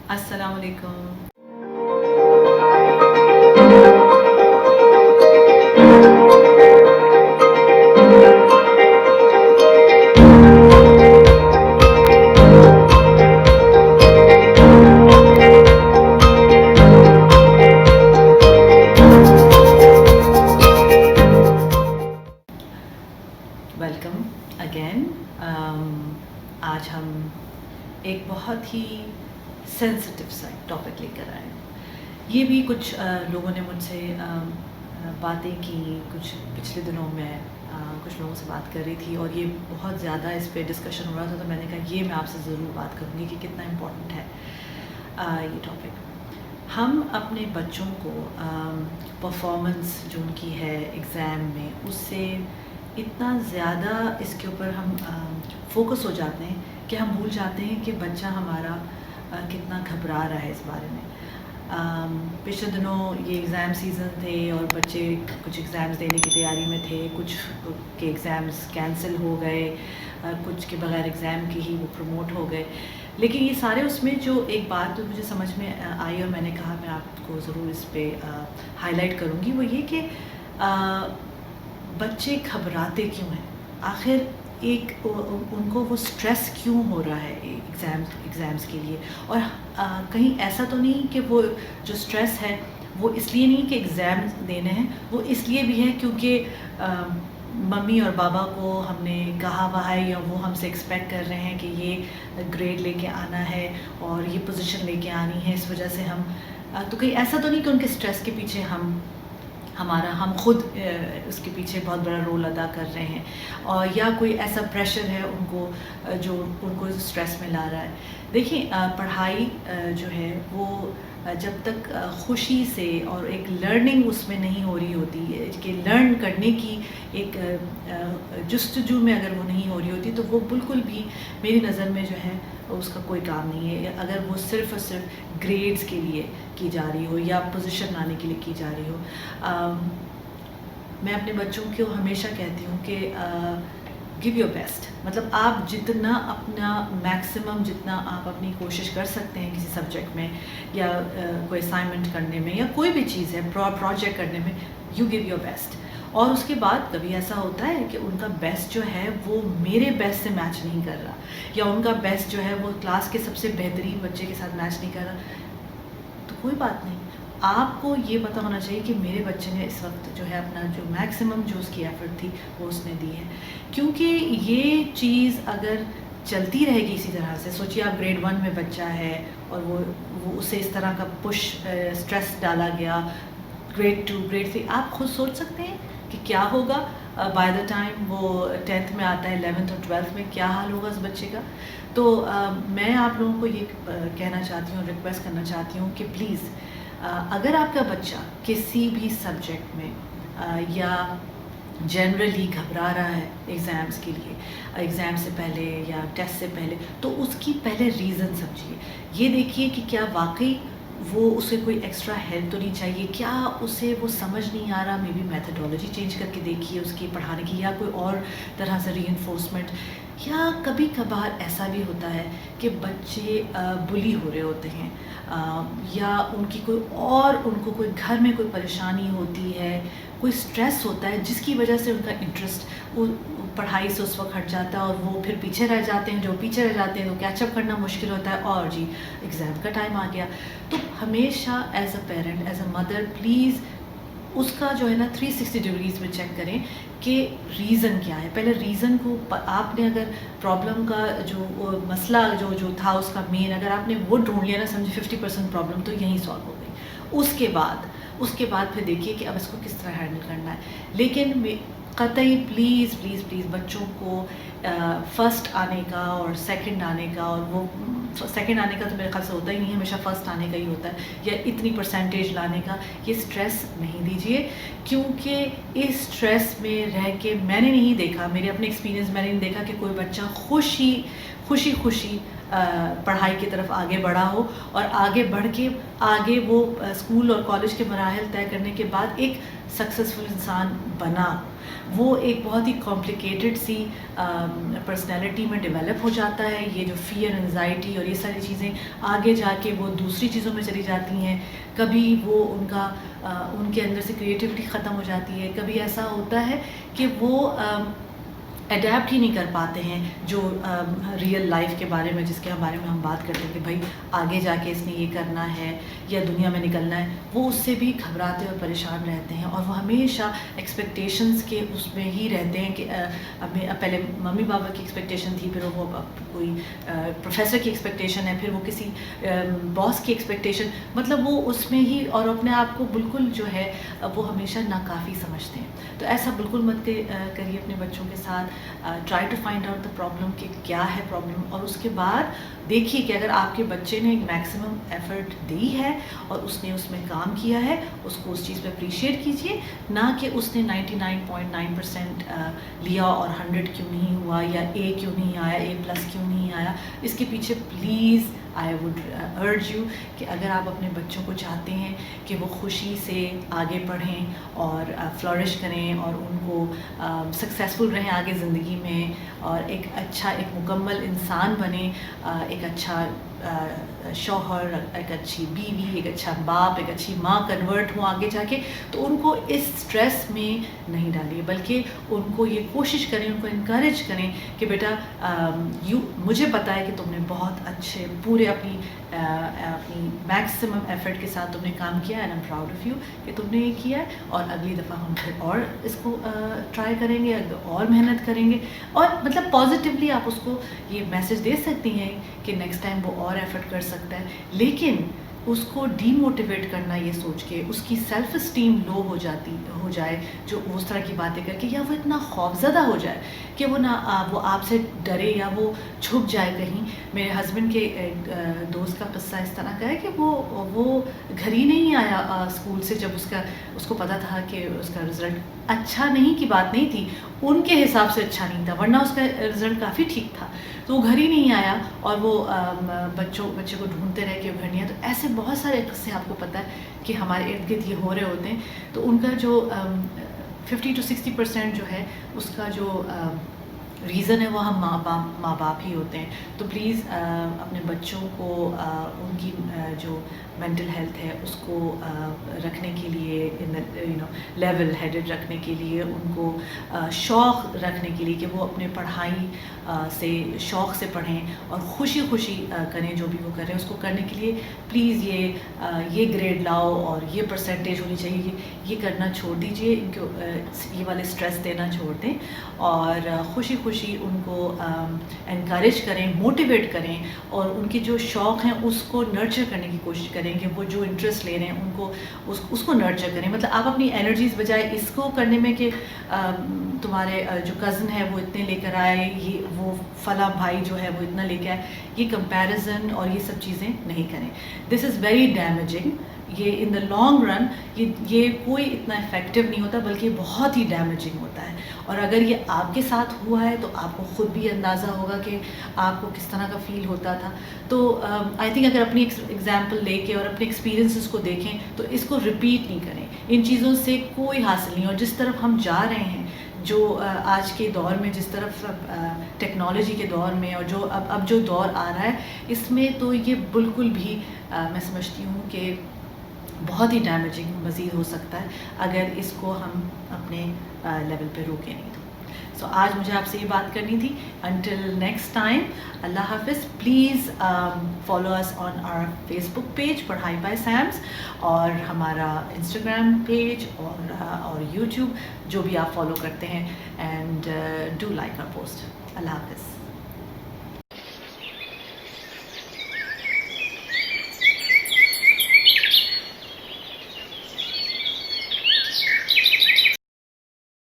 السلام علیکم. Welcome again. آج ہم ایک بہت ہی سینسٹیو سا ٹاپک لے کر آئے. یہ بھی کچھ لوگوں نے مجھ سے باتیں کی. کچھ پچھلے دنوں میں کچھ لوگوں سے بات کر رہی تھی اور یہ بہت زیادہ اس پہ ڈسکشن ہو رہا تھا, تو میں نے کہا یہ میں آپ سے ضرور بات کروں گی کہ کتنا امپورٹنٹ ہے یہ ٹاپک. ہم اپنے بچوں کو پرفارمنس جو ان کی ہے ایگزام میں, اس سے اتنا زیادہ اس کے اوپر ہم فوکس ہو جاتے ہیں کہ ہم بھول جاتے ہیں کہ بچہ ہمارا کتنا گھبرا رہا ہے اس بارے میں. پچھلے دنوں یہ ایگزام سیزن تھے اور بچے کچھ ایگزامز دینے کی تیاری میں تھے. کچھ کے ایگزامز کینسل ہو گئے, کچھ کے بغیر ایگزام کے ہی وہ پروموٹ ہو گئے. لیکن یہ سارے اس میں جو ایک بات مجھے سمجھ میں آئی اور میں نے کہا میں آپ کو ضرور اس پہ ہائی لائٹ کروں گی, وہ یہ کہ بچے گھبراتے کیوں ہیں. آخر ایک ان کو وہ سٹریس کیوں ہو رہا ہے ایگزامس کے لیے. اور کہیں ایسا تو نہیں کہ وہ جو سٹریس ہے وہ اس لیے نہیں کہ ایگزام دینے ہیں, وہ اس لیے بھی ہے کیونکہ ممی اور بابا کو ہم نے کہا ہوا ہے یا وہ ہم سے ایکسپیکٹ کر رہے ہیں کہ یہ گریڈ لے کے آنا ہے اور یہ پوزیشن لے کے آنی ہے, اس وجہ سے ہم تو کہیں ایسا تو نہیں کہ ان کے سٹریس کے پیچھے ہم خود اس کے پیچھے بہت بڑا رول ادا کر رہے ہیں, اور یا کوئی ایسا پریشر ہے ان کو جو ان کو اسٹریس میں لا رہا ہے. دیکھیں پڑھائی جو ہے وہ جب تک خوشی سے اور ایک لرننگ اس میں نہیں ہو رہی ہوتی ہے کہ لرن کرنے کی ایک جستجو میں اگر وہ نہیں ہو رہی ہوتی تو وہ بالکل بھی میری نظر میں جو ہے اس کا کوئی کام نہیں ہے. اگر وہ صرف اور صرف گریڈز کے لیے کی جا رہی ہو یا پوزیشن لانے کے لیے کی جا رہی ہو. میں اپنے بچوں کو ہمیشہ کہتی ہوں کہ گیو یور بیسٹ. مطلب آپ جتنا اپنا میکسیمم جتنا آپ اپنی کوشش کر سکتے ہیں کسی سبجیکٹ میں یا کوئی اسائنمنٹ کرنے میں یا کوئی بھی چیز ہے پروجیکٹ کرنے میں, یو گیو یور بیسٹ. اور اس کے بعد کبھی ایسا ہوتا ہے کہ ان کا بیسٹ جو ہے وہ میرے بیسٹ سے میچ نہیں کر رہا, یا ان کا بیسٹ جو ہے وہ کلاس کے سب سے بہترین بچے کے ساتھ میچ نہیں کر رہا, تو کوئی بات نہیں. آپ کو یہ پتہ ہونا چاہیے کہ میرے بچے نے اس وقت جو ہے اپنا جو میکسیمم جو اس کی ایفرٹ تھی وہ اس نے دی ہے. کیونکہ یہ چیز اگر چلتی رہے گی اسی طرح سے, سوچیے آپ گریڈ 1 میں بچہ ہے اور وہ اسے اس طرح کا پش اسٹریس ڈالا گیا, گریڈ 2 گریڈ 3, آپ خود سوچ سکتے ہیں کہ کیا ہوگا بائی دا ٹائم وہ 10th میں آتا ہے, 11th اور 12th میں کیا حال ہوگا اس بچے کا. تو میں آپ لوگوں کو یہ کہنا چاہتی ہوں, ریکویسٹ کرنا چاہتی ہوں کہ پلیز اگر آپ کا بچہ کسی بھی سبجیکٹ میں یا جنرلی گھبرا رہا ہے ایگزامس کے لیے, ایگزام سے پہلے یا ٹیسٹ سے پہلے, تو اس کی پہلے ریزن سمجھیے. یہ دیکھیے کہ کیا واقعی وہ اسے کوئی ایکسٹرا ہیلپ تو نہیں چاہیے, کیا اسے وہ سمجھ نہیں آ رہا, مے بی میتھڈالوجی چینج کر کے دیکھیے اس کی پڑھانے کی, یا کوئی اور طرح سے ری انفورسمنٹ. یا کبھی کبھار ایسا بھی ہوتا ہے کہ بچے بلی ہو رہے ہوتے ہیں, یا ان کی ان کو کوئی گھر میں کوئی پریشانی ہوتی ہے, کوئی سٹریس ہوتا ہے جس کی وجہ سے ان کا انٹرسٹ پڑھائی سے اس وقت ہٹ جاتا ہے اور وہ پھر پیچھے رہ جاتے ہیں. جو پیچھے رہ جاتے ہیں تو کیچ اپ کرنا مشکل ہوتا ہے, اور جی ایگزام کا ٹائم آ گیا. تو ہمیشہ as a parent, as a mother, please اس کا جو ہے نا 360 ڈگریز میں چیک کریں کہ ریزن کیا ہے. پہلے ریزن کو آپ نے اگر پرابلم کا جو مسئلہ جو تھا اس کا مین, اگر آپ نے وہ ڈھونڈ لیا نا, سمجھے 50% پرابلم تو یہیں سالو ہو گئی. اس کے بعد پھر دیکھیے کہ اب اس کو کس طرح ہینڈل کرنا ہے. لیکن قطعی پلیز پلیز پلیز بچوں کو فرسٹ آنے کا اور سیکنڈ آنے کا, اور وہ سیکنڈ آنے کا تو میرے خیال سے ہوتا ہی نہیں, ہمیشہ فرسٹ آنے کا ہی ہوتا ہے, یا اتنی پرسنٹیج لانے کا, یہ سٹریس نہیں دیجیے. کیونکہ اس سٹریس میں رہ کے میں نے نہیں دیکھا, میرے اپنے ایکسپیرینس میں نے نہیں دیکھا کہ کوئی بچہ خوشی پڑھائی کی طرف آگے بڑھا ہو اور آگے بڑھ کے آگے وہ اسکول اور کالج کے مراحل طے کرنے کے بعد ایک سکسیزفل انسان بنا. وہ ایک بہت ہی کمپلیکیٹڈ سی پرسنالٹی میں ڈیولپ ہو جاتا ہے. یہ جو فیئر، انزائٹی اور یہ ساری چیزیں آگے جا کے وہ دوسری چیزوں میں چلی جاتی ہیں. کبھی وہ ان کے اندر سے کریٹیوٹی ختم ہو جاتی ہے. کبھی ایسا ہوتا ہے کہ وہ اڈیپٹ ہی نہیں کر پاتے ہیں جو ریئل لائف کے بارے میں، جس کے بارے میں ہم بات کرتے ہیں کہ بھائی آگے جا کے اس نے یہ کرنا ہے یا دنیا میں نکلنا ہے. وہ اس سے بھی گھبراتے اور پریشان رہتے ہیں اور وہ ہمیشہ ایکسپیکٹیشنس کے اس میں ہی رہتے ہیں کہ پہلے ممی پاپا کی ایکسپیکٹیشن تھی، پھر وہ کوئی پروفیسر کی ایکسپیکٹیشن ہے، پھر وہ کسی باس کی ایکسپیکٹیشن، مطلب وہ اس میں ہی اور اپنے آپ کو بالکل جو ہے وہ ہمیشہ ناکافی سمجھتے ہیں. تو ایسا بالکل مت کریے اپنے بچوں کے ساتھ. Try to find out the problem کہ کیا ہے پرابلم، اور اس کے بعد دیکھیے کہ اگر آپ کے بچے نے ایک میکسیمم ایفرٹ دی ہے اور اس نے اس میں کام کیا ہے، اس کو اس چیز پہ اپریشیٹ کیجیے، نہ کہ اس نے 99.9% لیا اور 100 کیوں نہیں ہوا یا اے کیوں نہیں آیا، A+ کیوں نہیں آیا. اس کے پیچھے please I would urge you کہ اگر آپ اپنے بچوں کو چاہتے ہیں کہ وہ خوشی سے آگے پڑھیں اور فلورش کریں اور ان کو سکسیزفل رہیں آگے زندگی میں اور ایک اچھا، ایک مکمل انسان بنیں، ایک اچھا شوہر، ایک اچھی بیوی، ایک اچھا باپ، ایک اچھی ماں کنورٹ ہوں آگے جا کے، تو ان کو اس اسٹریس میں نہیں ڈالیے، بلکہ ان کو یہ کوشش کریں، ان کو انکریج کریں کہ بیٹا مجھے پتہ ہے کہ تم نے بہت اچھے پورے اپنی میکسیمم ایفرٹ کے ساتھ تم نے کام کیا ہے، and I am proud of you کہ تم نے یہ کیا ہے، اور اگلی دفعہ ہم پھر اور اس کو ٹرائی کریں گے، اور محنت کریں گے. اور مطلب پازیٹیولی آپ اس کو یہ میسج دے سکتی ہیں کہ نیکسٹ ٹائم وہ اور ایفرٹ کر سکتا ہے. لیکن اس کو ڈی موٹیویٹ کرنا یہ سوچ کے اس کی سیلف اسٹیم لو ہو جائے جو اس طرح کی باتیں کر کے، یا وہ اتنا خوفزدہ ہو جائے کہ وہ آپ سے ڈرے یا وہ چھپ جائے کہیں. میرے ہسبینڈ کے دوست کا قصہ اس طرح کا ہے کہ وہ گھر ہی نہیں آیا اسکول سے جب اس کو پتہ تھا کہ اس کا رزلٹ اچھا نہیں کی بات نہیں تھی، ان کے حساب سے اچھا نہیں تھا، ورنہ اس کا رزلٹ کافی ٹھیک تھا. تو وہ گھر ہی نہیں آیا اور وہ بچے کو ڈھونڈتے رہے کہ وہ گھر نہیں آیا. تو ایسے بہت سارے قصے آپ کو پتہ ہے کہ ہمارے ارد گرد یہ ہو رہے ہوتے ہیں. تو ان کا جو 50 to 60% جو ہے اس کا جو ریزن ہے وہ ہم ماں باپ ہی ہوتے ہیں. تو پلیز اپنے بچوں کو ان کی جو مینٹل ہیلتھ ہے اس کو رکھنے کے لیے لیول ہیڈڈ رکھنے کے لیے، ان کو شوق رکھنے کے لیے کہ وہ اپنے پڑھائی سے شوق سے پڑھیں اور خوشی کریں جو بھی وہ کریں. اس کو کرنے کے لیے پلیز یہ گریڈ لاؤ اور یہ پرسنٹیج ہونی چاہیے، یہ کرنا چھوڑ دیجیے. ان کو یہ والے اسٹریس دینا چھوڑ دیں اور خوشی ان کو انکریج کریں، موٹیویٹ کریں، اور ان کے جو شوق ہیں اس کو نرچر کرنے کی کوشش کریں کہ وہ جو انٹرسٹ لے رہے ہیں ان کو اس کو نرچر کریں. مطلب آپ اپنی انرجیز بجائے اس کو کرنے میں کہ تمہارے جو کزن ہے وہ اتنے لے کر آئے، وہ فلاں بھائی جو ہے وہ اتنا لے کے آئے، یہ کمپیریزن اور یہ سب چیزیں نہیں کریں. دس از ویری ڈیمیجنگ. یہ ان دا لانگ رن یہ کوئی اتنا افیکٹو نہیں ہوتا، بلکہ بہت ہی ڈیمیجنگ ہوتا ہے. اور اگر یہ آپ کے ساتھ ہوا ہے تو آپ کو خود بھی اندازہ ہوگا کہ آپ کو کس طرح کا فیل ہوتا تھا. تو آئی تھنک اگر اپنی ایگزامپل لے کے اور اپنے ایکسپیرینسز کو دیکھیں تو اس کو ریپیٹ نہیں کریں. ان چیزوں سے کوئی حاصل نہیں. اور جس طرف ہم جا رہے ہیں، جو آج کے دور میں، جس طرف ٹیکنالوجی کے دور میں، اور جو اب جو دور آ رہا ہے، اس میں تو یہ بالکل بھی میں سمجھتی ہوں کہ بہت ہی ڈیمیجنگ مزید ہو سکتا ہے اگر اس کو ہم اپنے لیول پہ روکیں نہیں. سو آج مجھے آپ سے یہ بات کرنی تھی. انٹل نیکسٹ ٹائم، اللہ حافظ. Please follow us on our Facebook page پڑھائی بائی سیمز، اور ہمارا انسٹاگرام پیج اور یوٹیوب جو بھی آپ فالو کرتے ہیں، and do like our post. اللہ حافظ.